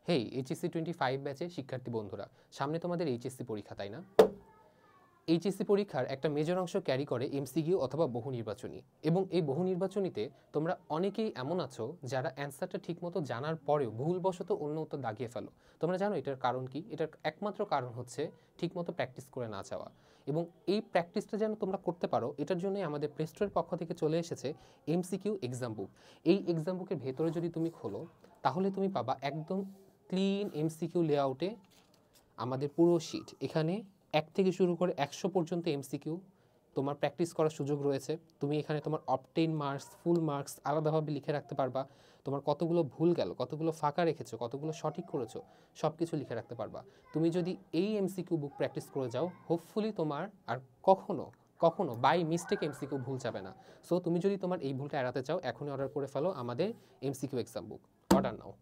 হেই HSC 25 ব্যাচের শিক্ষার্থী বন্ধুরা, সামনে তোমাদের এইচএসসি পরীক্ষা, তাই না? এইচএসসি পরীক্ষার একটা মেজর অংশ ক্যারি করে এমসিকিউ অথবা বহু নির্বাচনী, এবং এই বহু নির্বাচনীতে তোমরা অনেকেই এমন আছো যারা অ্যান্সারটা ঠিকমতো জানার পরেও ভুলবশত অন্য উত্তর দাগিয়ে ফেলো। তোমরা জানো এটার কারণ কি? এটার একমাত্র কারণ হচ্ছে ঠিকমতো প্র্যাকটিস করে না যাওয়া। এবং এই প্র্যাকটিসটা যেন তোমরা করতে পারো, এটার জন্যই আমাদের প্লে স্টোরের পক্ষ থেকে চলে এসেছে এমসিকিউ এক্সাম বুক। এই এক্সাম বুকের ভেতরে যদি তুমি খোলো, তাহলে তুমি পাবা একদম ক্লিন এমসিকিউ লেআউটে আমাদের পুরো শিট। এখানে 1 থেকে শুরু করে 100 পর্যন্ত এমসিকিউ তোমার প্র্যাকটিস করার সুযোগ রয়েছে। তুমি এখানে তোমার অবটেইন মার্কস, ফুল মার্কস আলাদাভাবে লিখে রাখতে পারবা। তোমার কতগুলো ভুল গেল, কতগুলো ফাঁকা রেখেছো, কতগুলো সঠিক করেছো, সব কিছু লিখে রাখতে পারবা। তুমি যদি এই এমসিকিউ বুক প্র্যাকটিস করে যাও, হোপফুলি তোমার আর কখনো বাই মিস্টেক এমসিকিউ ভুল যাবে না। সো তুমি যদি তোমার এই ভুলটা এড়াতে চাও, এখনই অর্ডার করে ফেলো আমাদের এমসিকিউ এক্সাম বুক। অর্ডার নাও।